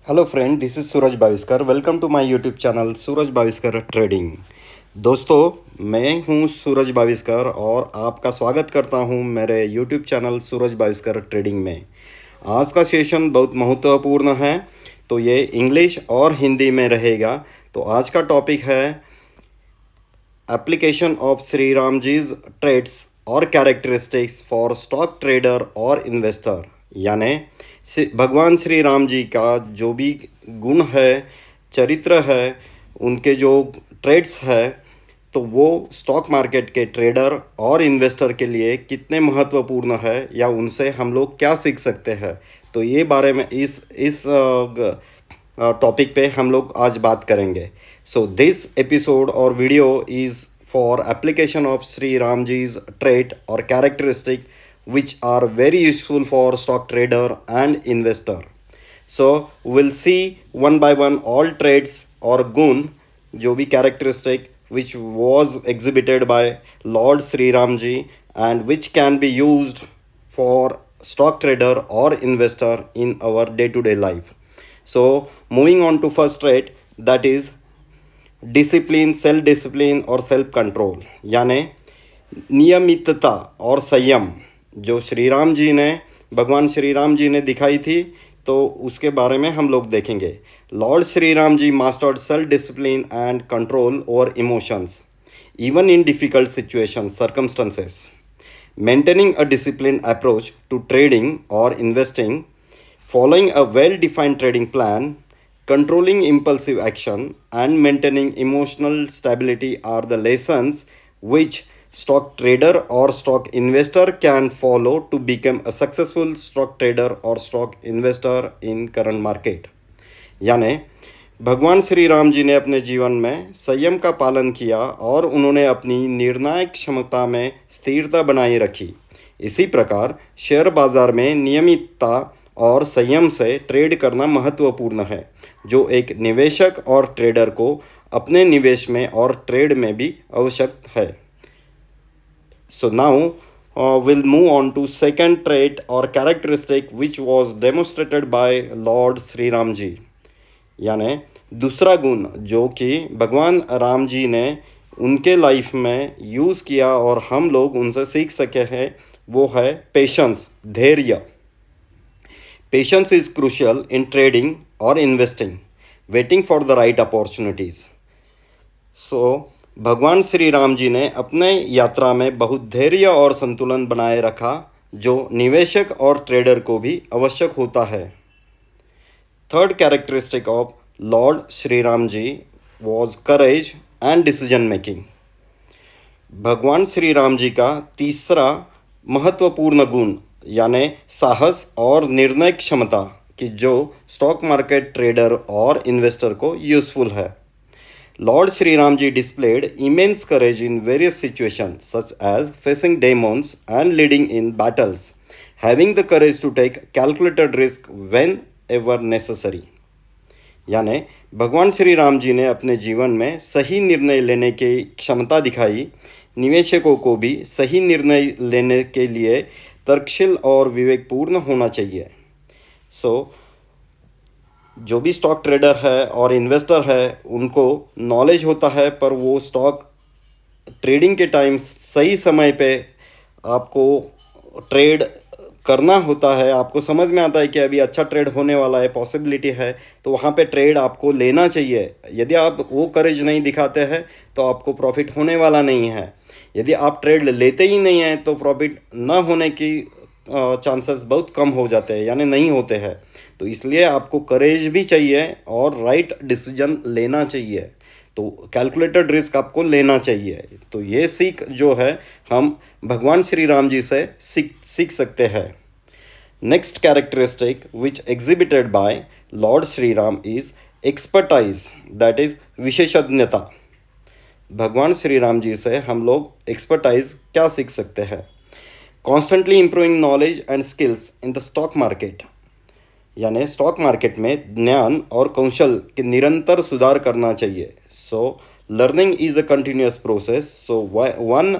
Hello friend, this is Suraj Bawiskar. Welcome to my YouTube channel Suraj Bawiskar trading. दोस्तों, मैं हूं सूरज बाविस्कर और आपका स्वागत करता हूं मेरे YouTube channel Suraj Bawiskar trading में। आज का सेशन बहुत महत्वपूर्ण है, तो ये इंग्लिश और हिंदी में रहेगा। तो आज का टॉपिक है application of Shri Ram ji's traits और कैरेक्टरिस्टिक्स फॉर स्टॉक ट्रेडर और इन्वेस्टर। यानी भगवान श्री राम जी का जो भी गुण है, चरित्र है, उनके जो ट्रेड्स है, तो वो स्टॉक मार्केट के ट्रेडर और इन्वेस्टर के लिए कितने महत्वपूर्ण है या उनसे हम लोग क्या सीख सकते हैं। तो ये बारे में इस टॉपिक पे हम लोग आज बात करेंगे। सो दिस एपिसोड और video is for application of Shri Ram ji's trait और characteristic which are very useful for stock trader and investor. So we'll see one by one all traits or gun जो भी characteristic which was exhibited by Lord Sri Ram Ji and which can be used for stock trader or investor in our day-to-day life. So moving on to first trait, that is discipline, self discipline और self control, यानी नियमितता और संयम जो श्री राम जी ने भगवान श्री राम जी ने दिखाई थी, तो उसके बारे में हम लोग देखेंगे। Lord Shri Ram ji mastered self discipline and control over emotions even in difficult situations, circumstances. Maintaining a disciplined approach to trading or investing, following a well defined trading plan, controlling impulsive action, and maintaining emotional stability are the lessons which stock trader or stock investor can follow to become a successful stock trader or stock investor in current market. यानी भगवान श्री राम जी ने अपने जीवन में संयम का पालन किया और उन्होंने अपनी निर्णायक क्षमता में स्थिरता बनाए रखी। इसी प्रकार शेयर बाजार में नियमितता और संयम से ट्रेड करना महत्वपूर्ण है, जो एक निवेशक और ट्रेडर को अपने निवेश में और ट्रेड में भी आवश्यक है। So now we'll move on to second trait or characteristic which was demonstrated by Lord Sri Ram जी। यानी दूसरा गुण जो कि भगवान राम जी ने उनके लाइफ में यूज़ किया और हम लोग उनसे सीख सके हैं, वो है पेशेंस, धैर्य। Patience is crucial in trading और investing, waiting for the right opportunities. So भगवान श्री राम जी ने अपने यात्रा में बहुत धैर्य और संतुलन बनाए रखा, जो निवेशक और ट्रेडर को भी आवश्यक होता है। Third characteristic of Lord Shri Ram ji was courage and decision making. भगवान श्री राम जी का तीसरा महत्वपूर्ण गुण यानी साहस और निर्णय क्षमता कि जो स्टॉक मार्केट ट्रेडर और इन्वेस्टर को यूज़फुल है। Lord Sri Ram Ji displayed immense courage in various situations, such as facing demons and leading in battles, having the courage to take calculated risk whenever necessary. यानी भगवान श्री राम जी ने अपने जीवन में सही निर्णय लेने की क्षमता दिखाई। निवेशकों को भी सही निर्णय लेने के लिए तर्कशील और विवेकपूर्ण होना चाहिए। जो भी स्टॉक ट्रेडर है और इन्वेस्टर है, उनको नॉलेज होता है, पर वो स्टॉक ट्रेडिंग के टाइम सही समय पे आपको ट्रेड करना होता है। आपको समझ में आता है कि अभी अच्छा ट्रेड होने वाला है, पॉसिबिलिटी है, तो वहाँ पे ट्रेड आपको लेना चाहिए। यदि आप वो करेज नहीं दिखाते हैं तो आपको प्रॉफिट होने वाला नहीं है। यदि आप ट्रेड लेते ही नहीं हैं तो प्रॉफिट ना होने की चांसेस बहुत कम हो जाते हैं, यानी नहीं होते हैं। तो इसलिए आपको करेज भी चाहिए और राइट डिसीजन लेना चाहिए, तो कैलकुलेटेड रिस्क आपको लेना चाहिए। तो ये सीख जो है हम भगवान श्री राम जी से सीख सकते हैं। Next characteristic which exhibited by Lord Shri Ram is expertise, that is विशेषज्ञता। भगवान श्री राम जी से हम लोग एक्सपर्टाइज क्या सीख सकते हैं? Constantly improving knowledge and skills in the stock market, यानी स्टॉक मार्केट में ज्ञान और कौशल के निरंतर सुधार करना चाहिए। So learning is a continuous process. So one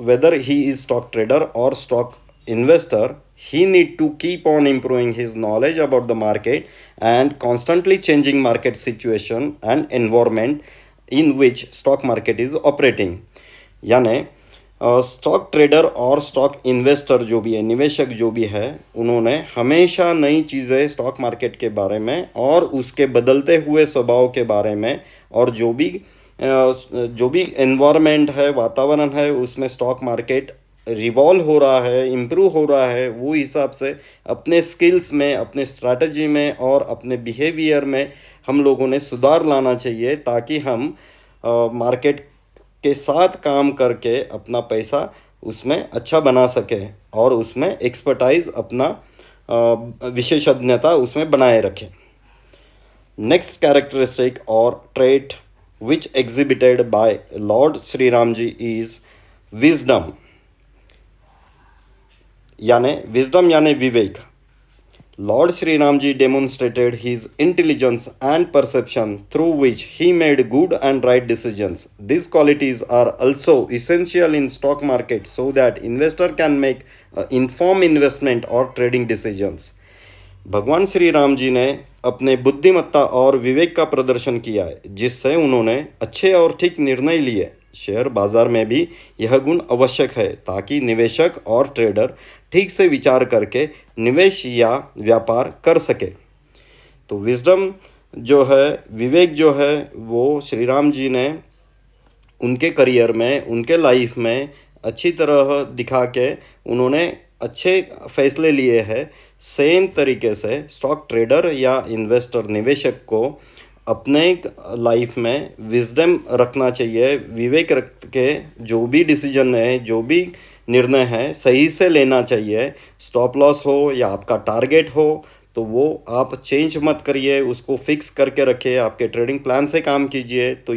whether he is stock trader और stock investor, He need to keep on improving his knowledge about the market and constantly changing market situation and environment in which stock market is operating. यानी stock trader और stock investor जो भी है, निवेशक जो भी है, उन्होंने हमेशा नई चीज़ें स्टॉक मार्केट के बारे में और उसके बदलते हुए स्वभाव के बारे में और जो भी एनवायरनमेंट है, वातावरण है, उसमें स्टॉक मार्केट रिवॉल्व हो रहा है, इम्प्रूव हो रहा है, वो हिसाब से अपने स्किल्स में, अपने स्ट्रैटेजी में और अपने बिहेवियर में हम लोगों ने सुधार लाना चाहिए ताकि हम मार्केट के साथ काम करके अपना पैसा उसमें अच्छा बना सके और उसमें एक्सपर्टाइज अपना विशेषज्ञता उसमें बनाए रखें. नेक्स्ट कैरेक्टरिस्टिक और trait which exhibited by Lord Sri Ramji is wisdom. यानी विवेक. Lord Sri Ramji demonstrated his intelligence and perception through which he made good and right decisions. These qualities are also essential in stock market so that investor can make informed investment or trading decisions. भगवान श्री राम जी ने अपने बुद्धिमत्ता और विवेक का प्रदर्शन किया है जिससे उन्होंने अच्छे और ठीक निर्णय लिए. शेयर बाजार में भी यह गुण आवश्यक है ताकि निवेशक और ट्रेडर ठीक से विचार करके निवेश या व्यापार कर सके. तो विजडम जो है, विवेक जो है, वो श्री राम जी ने उनके करियर में, उनके लाइफ में अच्छी तरह दिखा के उन्होंने अच्छे फैसले लिए हैं. सेम तरीके से स्टॉक ट्रेडर या इन्वेस्टर निवेशक को अपने लाइफ में विजडम रखना चाहिए, विवेक रख के जो भी डिसीजन है, जो भी निर्णय है, सही से लेना चाहिए. स्टॉप लॉस हो या आपका टारगेट हो तो वो आप चेंज मत करिए, उसको फिक्स करके रखिए, आपके ट्रेडिंग प्लान से काम कीजिए. तो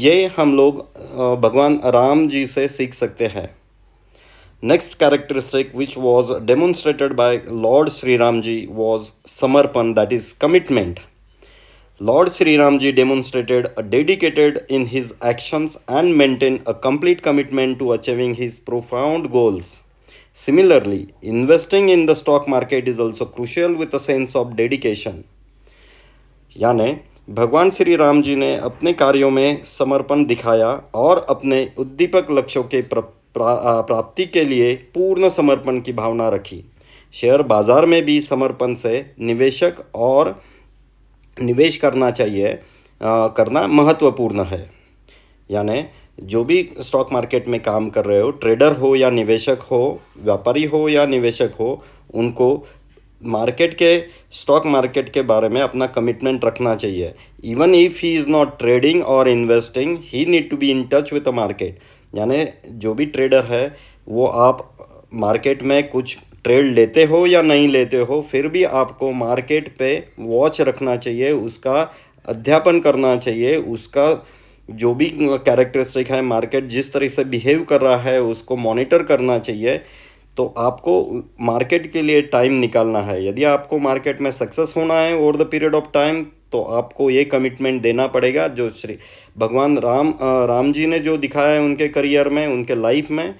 ये हम लोग भगवान राम जी से सीख सकते हैं. Next characteristic which was demonstrated by Lord Sri Ramji was samarpan, that is commitment. Lord Sri Ramji demonstrated a dedicated in his actions and maintained a complete commitment to achieving his profound goals. Similarly, investing in the stock market is also crucial with a sense of dedication. यानी भगवान श्री राम जी ने अपने कार्यों में समर्पण दिखाया और अपने उद्दीपक लक्ष्यों के प्राप्ति के लिए पूर्ण समर्पण की भावना रखी. शेयर बाजार में भी समर्पण से निवेशक और निवेश करना चाहिए, करना महत्वपूर्ण है. यानी जो भी स्टॉक मार्केट में काम कर रहे हो, ट्रेडर हो या निवेशक हो, व्यापारी हो या निवेशक हो, उनको स्टॉक मार्केट के बारे में अपना कमिटमेंट रखना चाहिए. Even if he is not trading और investing, he need to be in touch with the market. यानी जो भी ट्रेडर है वो आप मार्केट में कुछ ट्रेड लेते हो या नहीं लेते हो, फिर भी आपको मार्केट पे वॉच रखना चाहिए, उसका अध्यापन करना चाहिए, उसका जो भी कैरेक्टरिस्टिक है, मार्केट जिस तरह से बिहेव कर रहा है उसको मॉनिटर करना चाहिए. तो आपको मार्केट के लिए टाइम निकालना है. यदि आपको मार्केट में सक्सेस होना है over the period of time, तो आपको ये कमिटमेंट देना पड़ेगा जो श्री भगवान राम जी ने जो दिखाया है उनके करियर में, उनके लाइफ में.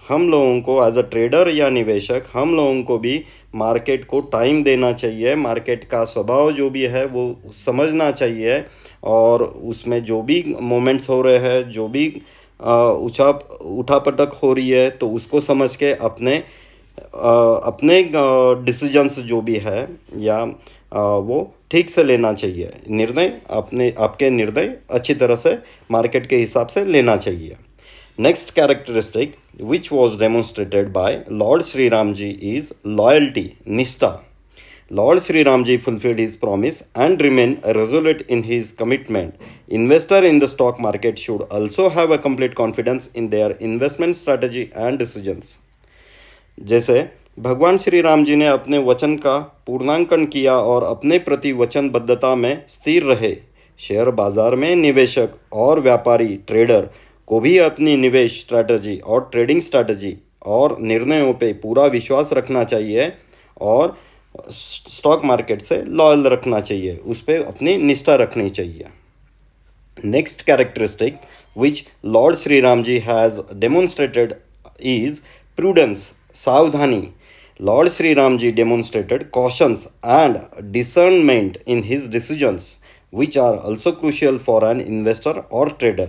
हम लोगों को एज अ ट्रेडर या निवेशक, हम लोगों को भी मार्केट को टाइम देना चाहिए, मार्केट का स्वभाव जो भी है वो समझना चाहिए और उसमें जो भी मोमेंट्स हो रहे हैं, जो भी उठापटक हो रही है, तो उसको समझ के अपने डिसीजंस जो भी है या वो ठीक से लेना चाहिए. आपके निर्णय अच्छी तरह से मार्केट के हिसाब से लेना चाहिए. Next characteristic which was demonstrated by Lord Shri Ram ji is loyalty, निष्ठा. Lord Sri Ramji fulfilled his promise and remained resolute in his commitment. Investor in the stock market should also have a complete confidence in their investment strategy and decisions. जैसे भगवान श्री राम जी ने अपने वचन का पूर्णांकन किया और अपने प्रति वचनबद्धता में स्थिर रहे. शेयर बाजार में निवेशक और व्यापारी ट्रेडर को भी अपनी निवेश स्ट्रैटेजी और ट्रेडिंग स्ट्रैटेजी और निर्णयों पे पूरा विश्वास रखना चाहिए और स्टॉक मार्केट से लॉयल रखना चाहिए, उस पर अपनी निष्ठा रखनी चाहिए. Next characteristic which Lord Shri Ram ji has demonstrated is prudence, सावधानी. Lord Sri Ramji demonstrated cautions and discernment in his decisions, which are also crucial for an investor or trader.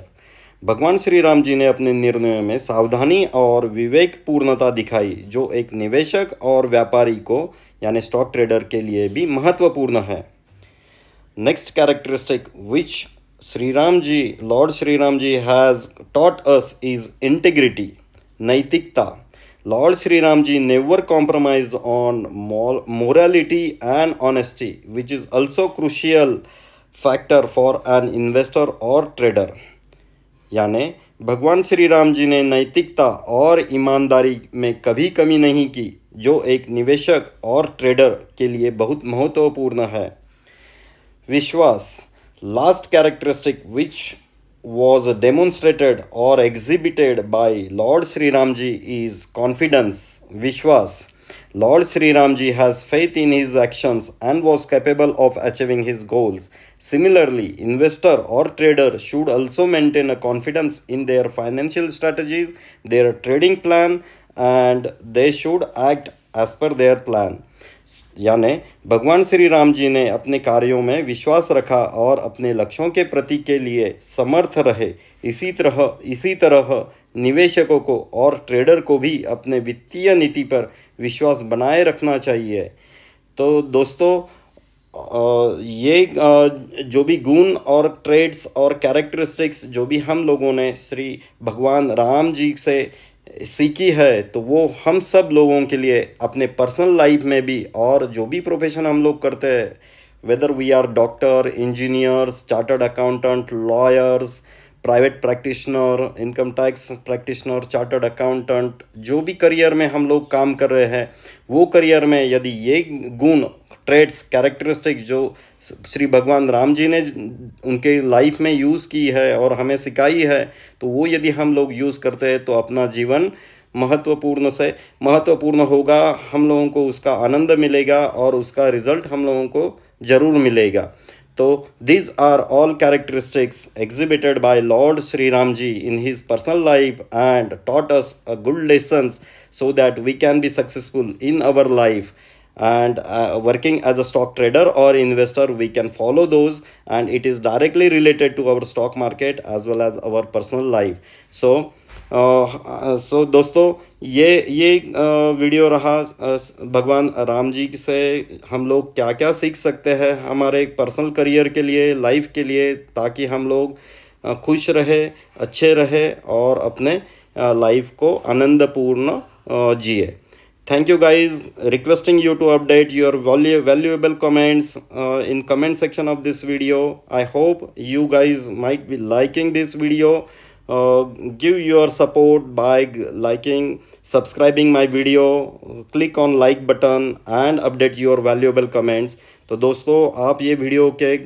भगवान श्री राम जी ने अपने निर्णयों में सावधानी और विवेकपूर्णता दिखाई, जो एक निवेशक और व्यापारी को यानी स्टॉक ट्रेडर के लिए भी महत्वपूर्ण है. Next characteristic which Lord Sri Ramji has taught us is integrity, नैतिकता. Lord Sri Ramji never compromised on morality and honesty, which is also crucial factor for an investor or trader. यानी भगवान श्री राम जी ने नैतिकता और ईमानदारी में कभी कमी नहीं की, जो एक निवेशक और ट्रेडर के लिए बहुत महत्वपूर्ण है. विश्वास. Last characteristic which was demonstrated or exhibited by Lord Sri Ramji is confidence, Vishwas. Lord Sri Ramji has faith in his actions and was capable of achieving his goals. Similarly, investor or trader should also maintain a confidence in their financial strategies, their trading plan, and they should act as per their plan. यानी भगवान श्री राम जी ने अपने कार्यों में विश्वास रखा और अपने लक्ष्यों के प्रति के लिए समर्थ रहे. इसी तरह निवेशकों को और ट्रेडर को भी अपने वित्तीय नीति पर विश्वास बनाए रखना चाहिए. तो दोस्तों, ये जो भी गुण और ट्रेड्स और कैरेक्टरिस्टिक्स जो भी हम लोगों ने श्री भगवान राम जी से सीखी है, तो वो हम सब लोगों के लिए अपने पर्सनल लाइफ में भी और जो भी प्रोफेशन हम लोग करते हैं, whether we are doctor, engineers, chartered accountant, lawyers, private practitioner, income tax practitioner, chartered accountant, जो भी करियर में हम लोग काम कर रहे हैं, वो करियर में यदि ये गुण, ट्रेड्स, कैरेक्टरिस्टिक जो श्री भगवान राम जी ने उनके लाइफ में यूज़ की है और हमें सिखाई है, तो वो यदि हम लोग यूज़ करते हैं तो अपना जीवन महत्वपूर्ण होगा. हम लोगों को उसका आनंद मिलेगा और उसका रिजल्ट हम लोगों को ज़रूर मिलेगा. तो these are all characteristics exhibited by Lord Sri Ramji in his personal life and taught us a good lessons so that we can be successful in our life. And working as a stock trader or investor, we can follow those, and it is directly related to our stock market as well as our personal life. So दोस्तों, ये video रहा भगवान राम जी से हम लोग क्या क्या सीख सकते हैं हमारे पर्सनल करियर के लिए, लाइफ के लिए, ताकि हम लोग खुश रहे, अच्छे रहे और अपने लाइफ को आनंदपूर्ण जिए. Thank you guys. Requesting you to update your valuable comments in comment section of this video. I hope you guys might be liking this video. Give your support by liking, subscribing my video, click on like button and update your valuable comments. तो दोस्तों, आप ये video के